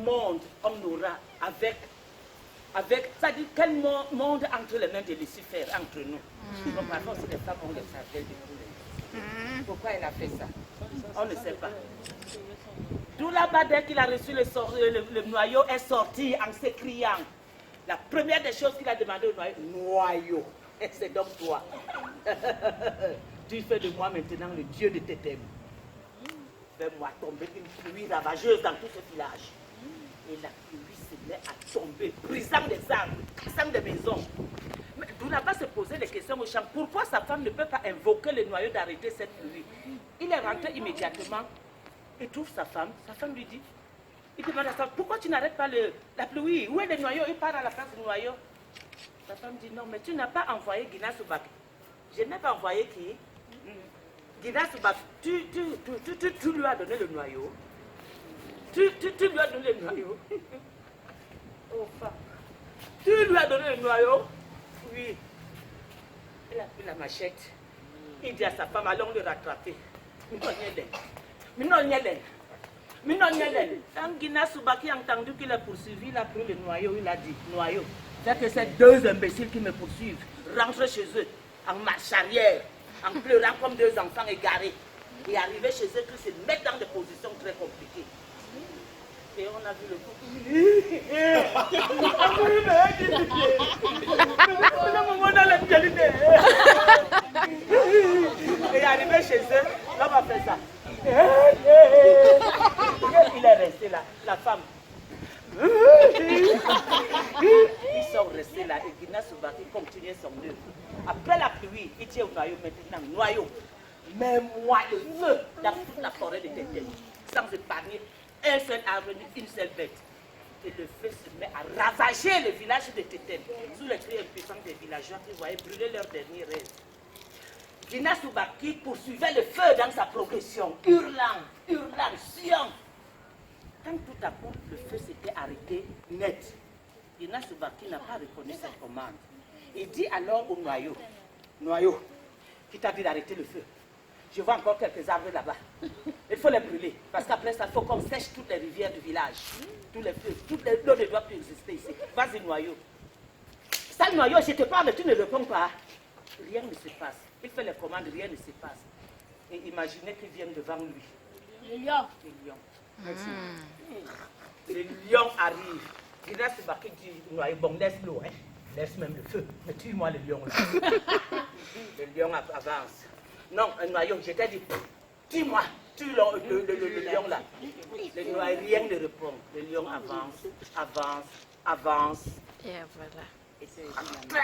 monde on aura c'est-à-dire quel monde entre les mains de Lucifer, entre nous. Donc parfois aussi les femmes ont les cervelles de poulet. Pourquoi elle a fait ça? On ne sait pas. Tout là-bas, dès qu'il a reçu le noyau, est sorti en s'écriant. La première des choses qu'il a demandé au noyau, c'est donc toi. Tu fais de moi maintenant le Dieu de tes thèmes. Fais-moi tomber une pluie ravageuse dans tout ce village. Et la pluie se met à tomber, brisant des arbres, cassant des maisons. Mais Doulaba se posait des questions au champ. Pourquoi sa femme ne peut pas invoquer le noyau d'arrêter cette pluie? Il est rentré immédiatement. Il trouve sa femme lui dit, il demande à sa femme, pourquoi tu n'arrêtes pas la pluie? Où est le noyau? Il part à la place du noyau. Sa femme dit, non, mais tu n'as pas envoyé Guinness Soubak. Je n'ai pas envoyé qui? Guinness Soubak, tu lui as donné le noyau. Tu lui as donné le noyau. Oh, femme. Tu lui as donné le noyau? Oui. Il a pris la machette. Il dit à sa femme, allons le rattraper. Quand Guinness Soubaki a entendu qu'il a poursuivi, il a pris le noyau, il a dit, noyau, c'est que ces deux imbéciles qui me poursuivent rentrent chez eux en marche arrière, en pleurant comme deux enfants égarés, et arrivés chez eux, qu'ils se mettent dans des positions très compliquées. Et on a vu le couple. Et arrivé chez eux, l'homme a fait ça. Il est resté là, la femme. Ils sont restés là et Guinness Soubaki continuait son œuvre. Après la pluie, il tient au noyau maintenant, noyau. Mais moi, le feu dans toute la forêt de Tétène, sans épargner un seul arbre, une seule bête. Et le feu se met à ravager le village de Tétène, sous les cris impuissants des villageois qui voyaient brûler leur dernier rêve. Guinness Soubaki poursuivait le feu dans sa progression, hurlant, chiant. Quand tout à coup le feu s'était arrêté net, Guinness Soubaki n'a pas reconnu cette commande. Il dit alors au noyau, noyau, qui t'a dit d'arrêter le feu. Je vois encore quelques arbres là-bas. Il faut les brûler, parce qu'après ça, il faut qu'on sèche toutes les rivières du village. Tous les feux, toute l'eau ne doit plus exister ici. Vas-y, noyau. Ça, le noyau, je te parle, mais tu ne réponds pas. Rien ne se passe. Il fait les commandes, rien ne se passe. Et imaginez qu'ils viennent devant lui. Le lion. Le lion. Merci. Le lion arrive. Guinness Soubaki dit, noyau, bon, laisse l'eau, hein. Laisse même le feu. Mais tue-moi le lion. Le lion avance. Non, un noyau, je t'ai dit, tue-moi, tue le lion là. Le noyau, rien ne répond. Le lion avance. Et voilà.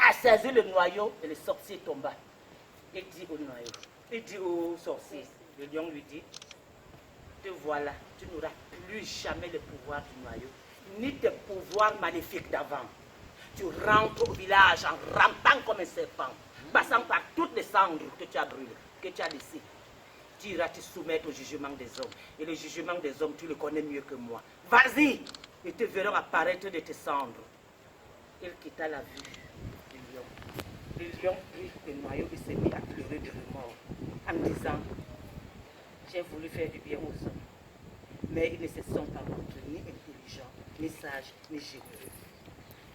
A saisi le noyau et le sorcier tomba. Il dit au noyau, il dit au sorcier, le lion lui dit, te voilà, tu n'auras plus jamais le pouvoir du noyau, ni tes pouvoirs maléfiques d'avant. Tu rentres au village en rampant comme un serpent, passant par toutes les cendres que tu as brûlées, que tu as laissées. Tu iras te soumettre au jugement des hommes. Et le jugement des hommes, tu le connais mieux que moi. Vas-y, ils te verront apparaître de tes cendres. Il quitta la vue du lion. Le lion prit le noyau et s'est mis à pleurer de remords en disant, j'ai voulu faire du bien aux hommes, mais ils ne se sont pas montrés ni intelligents, ni sages, ni généreux.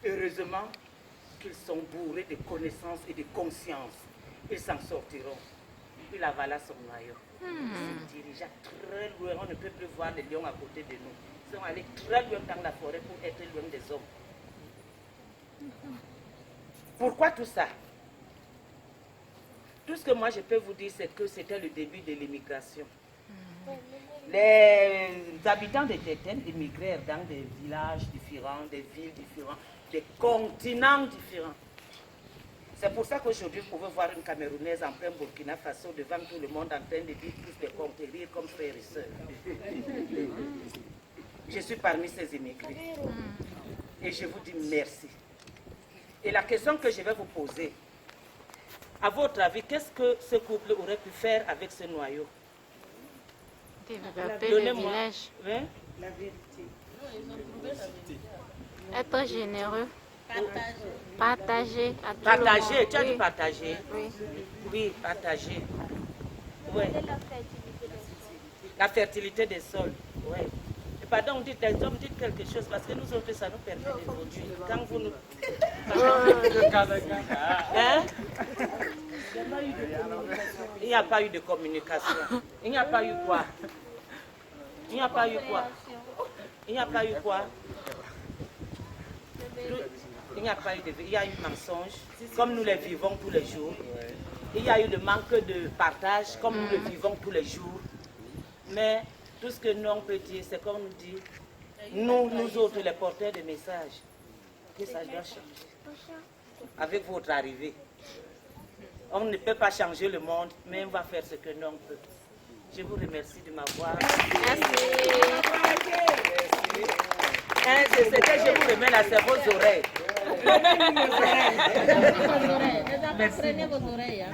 Heureusement qu'ils sont bourrés de connaissances et de conscience. Ils s'en sortiront. Il avala son noyau. Il se dirigea très loin. On ne peut plus voir les lions à côté de nous. Ils sont allés très loin dans la forêt pour être loin des hommes. Pourquoi tout ça? Tout ce que moi je peux vous dire, c'est que c'était le début de l'immigration. Les habitants de Tétène immigrèrent dans des villages différents, des villes différentes, des continents différents. C'est pour ça qu'aujourd'hui, vous pouvez voir une Camerounaise en plein Burkina Faso devant tout le monde en train de dire tous des conquérir comme frères et sœurs. Je suis parmi ces immigrés. Et je vous dis merci. Et la question que je vais vous poser, à votre avis, qu'est-ce que ce couple aurait pu faire avec ce noyau? Développer le village. Hein? La vérité. Être généreux. Partager. Partager. à tout le Partager, monde. tu as dit Oui. partager. Oui. Oui, partager. Oui. La fertilité des sols. Oui. Pardon, dites les hommes, dites quelque chose parce que nous autres, ça nous permet d'évoluer. Quand vous nous. Hein? Il n'y a pas eu de communication. Il n'y a pas eu quoi? Il n'y a pas eu quoi? Il n'y a pas eu quoi? Il n'y a pas eu de... Il y a eu mensonge, comme nous les vivons tous les jours. Il y a eu le manque de partage, comme nous le vivons tous les jours. Mais tout ce que nous on peut dire, c'est comme nous dit, nous autres, les porteurs de messages, que ça doit changer. Avec votre arrivée. On ne peut pas changer le monde, mais on va faire ce que nous on peut. Je vous remercie de m'avoir. Hein, c'est ce que je vous remets là, c'est vos oreilles. Prenez vos oreilles.